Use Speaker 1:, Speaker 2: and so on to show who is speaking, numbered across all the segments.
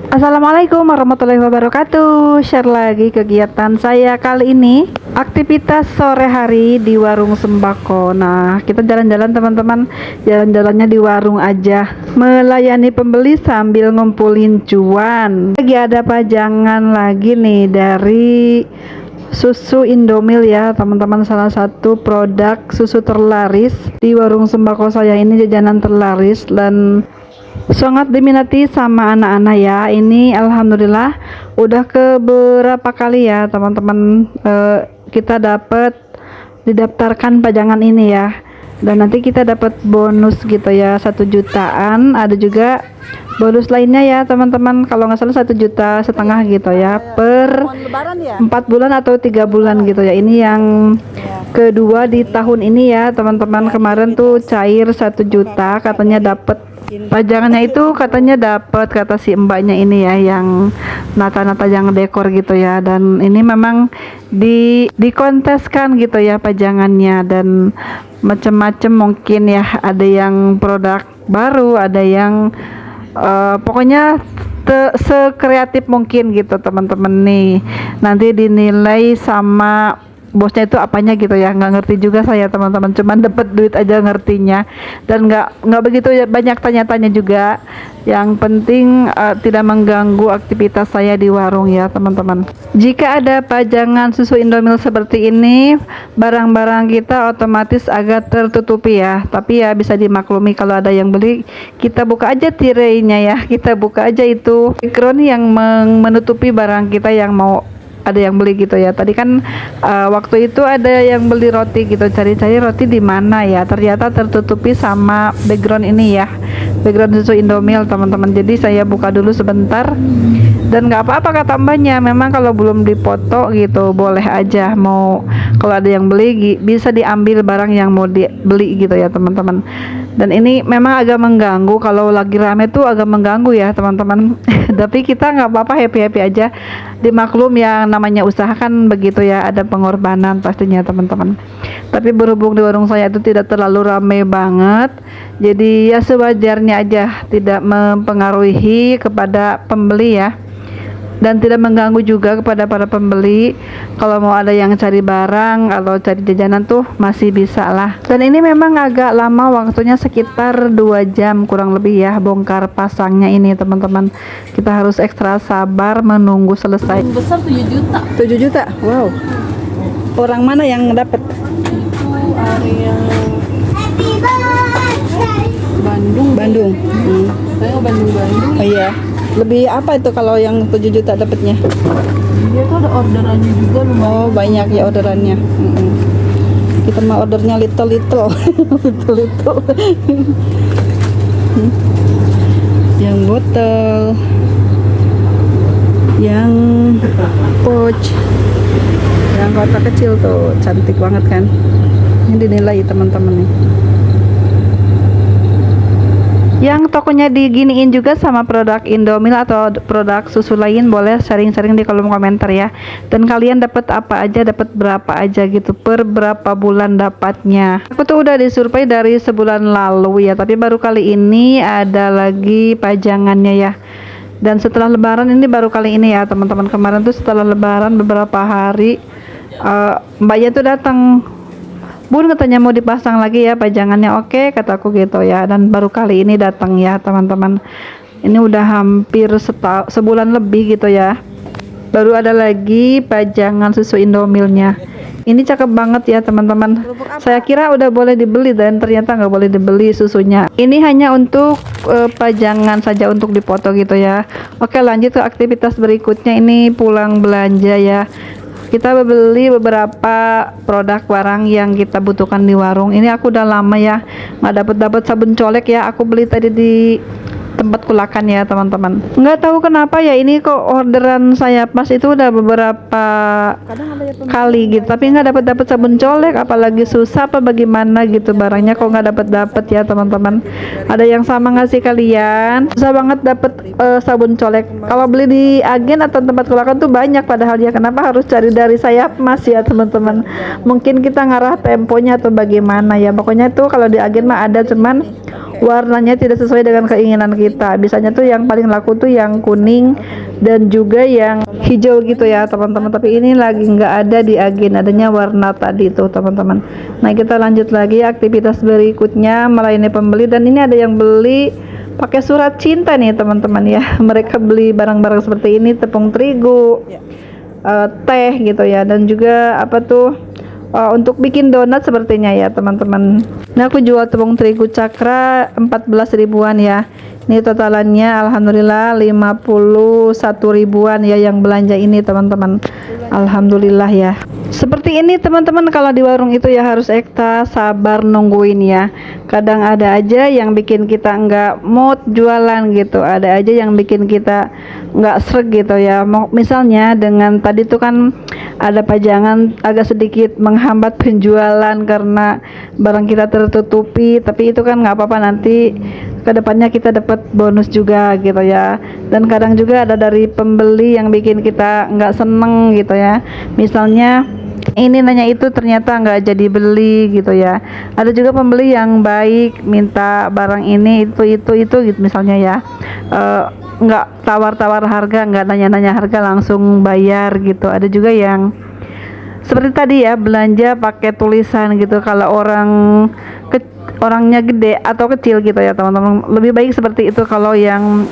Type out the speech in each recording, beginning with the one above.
Speaker 1: Assalamualaikum warahmatullahi wabarakatuh. Share lagi kegiatan saya kali ini. Aktivitas sore hari di warung sembako. Nah, kita jalan-jalan teman-teman. Jalan-jalannya di warung aja. Melayani pembeli sambil ngumpulin cuan. Lagi ada pajangan lagi nih dari susu Indomil ya teman-teman, salah satu produk susu terlaris di warung sembako saya ini, jajanan terlaris dan sangat diminati sama anak-anak ya. Ini alhamdulillah udah ke beberapa kali ya teman-teman, kita dapat didaftarkan pajangan ini ya, dan nanti kita dapat bonus gitu ya, 1 jutaan. Ada juga bonus lainnya ya teman-teman, kalau nggak salah 1,5 juta gitu ya per 4 bulan atau 3 bulan gitu ya. Ini yang kedua di tahun ini ya teman-teman. Kemarin tuh cair 1 juta katanya dapat pajangannya, itu katanya dapat, kata si mbaknya ini ya, yang nata-nata yang dekor gitu ya. Dan ini memang dikonteskan gitu ya pajangannya, dan macem-macem mungkin ya, ada yang produk baru, ada yang pokoknya sekreatif mungkin gitu teman-teman nih. Nanti dinilai sama bosnya itu apanya gitu ya, nggak ngerti juga saya teman-teman, cuman dapat duit aja ngertinya, dan nggak begitu ya, banyak tanya-tanya juga. Yang penting tidak mengganggu aktivitas saya di warung ya teman-teman. Jika ada pajangan susu Indomil seperti ini, barang-barang kita otomatis agak tertutupi ya, tapi ya bisa dimaklumi kalau ada yang beli. Kita buka aja tirainya ya, kita buka aja itu background yang menutupi barang kita yang mau ada yang beli gitu ya. Tadi kan waktu itu ada yang beli roti gitu, cari-cari roti di mana ya, ternyata tertutupi sama background ini ya, background susu Indomil teman-teman. Jadi saya buka dulu sebentar, dan nggak apa-apa kata mbaknya, memang kalau belum dipoto gitu boleh aja, mau kalau ada yang beli bisa diambil barang yang mau dibeli gitu ya teman-teman. Dan ini memang agak mengganggu, kalau lagi rame tuh agak mengganggu ya teman-teman. Tapi kita nggak apa-apa, happy-happy aja, dimaklum yang namanya usaha kan begitu ya, ada pengorbanan pastinya teman-teman. Tapi berhubung di warung saya itu tidak terlalu ramai banget, jadi ya sewajarnya aja, tidak mempengaruhi kepada pembeli ya, dan tidak mengganggu juga kepada para pembeli. Kalau mau ada yang cari barang atau cari jajanan tuh masih bisa lah. Dan ini memang agak lama waktunya, sekitar 2 jam kurang lebih ya bongkar pasangnya ini teman-teman. Kita harus ekstra sabar menunggu selesai.
Speaker 2: Besar 7 juta.
Speaker 1: 7 juta, wow. Orang mana yang dapat?
Speaker 2: Itu area
Speaker 1: Bandung.
Speaker 2: saya ke Bandung.
Speaker 1: Oh iya, lebih apa itu kalau yang 7 juta dapatnya?
Speaker 2: Dia tuh ada orderannya juga lumayan.
Speaker 1: Oh banyak ya orderannya. Kita mah ordernya little little. Yang botol, yang pouch, yang kotak kecil tuh cantik banget kan. Ini dinilai teman-teman nih. Yang tokonya diginiin juga sama produk Indomil atau produk susu lain, boleh sharing-sharing di kolom komentar ya. Dan kalian dapat apa aja, dapat berapa aja gitu, per berapa bulan dapatnya. Aku tuh udah disurvey dari sebulan lalu ya, tapi baru kali ini ada lagi pajangannya ya. Dan setelah lebaran ini baru kali ini ya teman-teman. Kemarin tuh setelah lebaran beberapa hari mbaknya tuh datang, Bun katanya mau dipasang lagi ya pajangannya. Oke kataku gitu ya, dan baru kali ini datang ya teman-teman. Ini udah hampir sebulan lebih gitu ya, baru ada lagi pajangan susu Indomilnya. Ini cakep banget ya teman-teman. Saya kira udah boleh dibeli dan ternyata nggak boleh dibeli susunya. Ini hanya untuk pajangan saja, untuk dipoto gitu ya. Oke lanjut ke aktivitas berikutnya, ini pulang belanja ya. Kita beli beberapa produk barang yang kita butuhkan di warung. Ini aku udah lama ya nggak dapat sabun colek ya. Aku beli tadi di tempat kulakan ya teman-teman. Nggak tahu kenapa ya, ini kok orderan saya pas itu udah beberapa kali gitu, tapi nggak dapat sabun colek. Apalagi susah apa bagaimana gitu barangnya, kok nggak dapat ya teman-teman. Ada yang sama nggak sih kalian? Susah banget dapat sabun colek. Kalau beli di agen atau tempat kulakan tuh banyak, padahal ya kenapa harus cari dari sayap mas ya teman-teman. Mungkin kita ngarah temponya atau bagaimana ya, pokoknya tuh kalau di agen mah ada, cuman warnanya tidak sesuai dengan keinginan kita. Biasanya tuh yang paling laku tuh yang kuning dan juga yang hijau gitu ya teman-teman, tapi ini lagi nggak ada di agen, adanya warna tadi tuh teman-teman. Nah, kita lanjut lagi aktivitas berikutnya, melayani pembeli. Dan ini ada yang beli pakai surat cinta nih teman-teman ya. Mereka beli barang-barang seperti ini, tepung terigu, teh gitu ya, dan juga apa tuh untuk bikin donat sepertinya ya teman-teman. Nah, aku jual tepung terigu Cakra 14 ribuan ya. Ini totalannya alhamdulillah 51 ribuan ya yang belanja ini teman-teman. Alhamdulillah ya. Seperti ini teman-teman, kalau di warung itu ya harus ekstra sabar nungguin ya. Kadang ada aja yang bikin kita nggak mood jualan gitu, ada aja yang bikin kita nggak sreg gitu ya. Misalnya dengan tadi tuh kan ada pajangan agak sedikit menghambat penjualan karena barang kita tertutupi, tapi itu kan nggak apa-apa, nanti kedepannya kita dapat bonus juga gitu ya. Dan kadang juga ada dari pembeli yang bikin kita nggak seneng gitu ya. Misalnya ini nanya itu ternyata nggak jadi beli gitu ya. Ada juga pembeli yang baik, minta barang ini itu gitu misalnya ya, nggak tawar-tawar harga, nggak nanya-nanya harga, langsung bayar gitu. Ada juga yang seperti tadi ya, belanja pakai tulisan gitu. Kalau orangnya gede atau kecil gitu ya teman-teman, lebih baik seperti itu. Kalau yang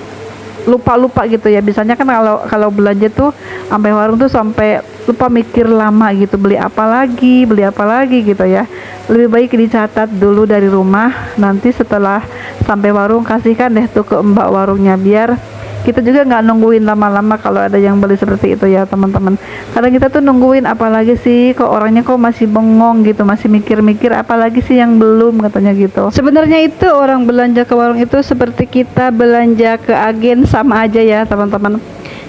Speaker 1: lupa gitu ya, biasanya kan kalau belanja tuh sampai warung tuh sampai lupa mikir lama gitu, beli apa lagi gitu ya. Lebih baik dicatat dulu dari rumah, nanti setelah sampai warung kasihkan deh tuh ke mbak warungnya, biar kita juga nggak nungguin lama-lama kalau ada yang beli seperti itu ya teman-teman. Karena kita tuh nungguin apalagi sih, kok orangnya kok masih bengong gitu, masih mikir-mikir apalagi sih yang belum, katanya gitu. Sebenarnya itu orang belanja ke warung itu seperti kita belanja ke agen, sama aja ya teman-teman.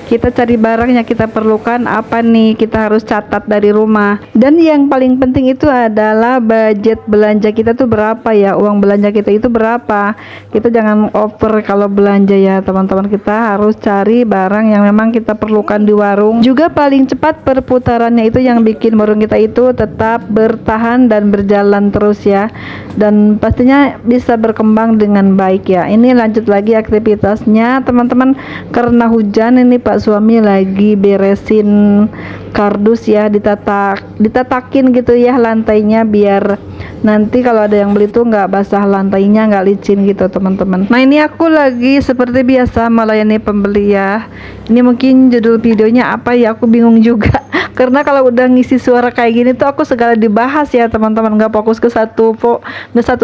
Speaker 1: Kita cari barang yang kita perlukan apa nih, kita harus catat dari rumah. Dan yang paling penting itu adalah budget belanja kita tuh berapa ya, uang belanja kita itu berapa. Kita jangan over kalau belanja ya teman-teman. Kita harus cari barang yang memang kita perlukan di warung. Juga paling cepat perputarannya itu yang bikin warung kita itu tetap bertahan dan berjalan terus ya. Dan pastinya bisa berkembang dengan baik ya. Ini lanjut lagi aktivitasnya teman-teman. Karena hujan ini Pak suami lagi beresin kardus ya, ditatakin gitu ya lantainya, biar nanti kalau ada yang beli tuh nggak basah lantainya, nggak licin gitu teman-teman. Nah, ini aku lagi seperti biasa melayani pembeli ya. Ini mungkin judul videonya apa ya, aku bingung juga. Karena kalau udah ngisi suara kayak gini tuh aku segala dibahas ya teman-teman, nggak fokus ke satu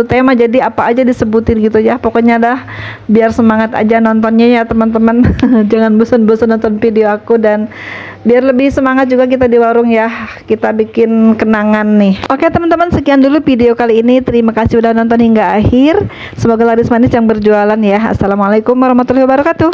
Speaker 1: tema, jadi apa aja disebutin gitu ya. Pokoknya dah biar semangat aja nontonnya ya teman-teman. Jangan bosan-bosan nonton video aku, dan biar lebih semangat juga kita di warung ya, kita bikin kenangan nih. Oke teman-teman, sekian dulu video kali ini. Terima kasih udah nonton hingga akhir. Semoga laris manis yang berjualan ya. Assalamualaikum warahmatullahi wabarakatuh.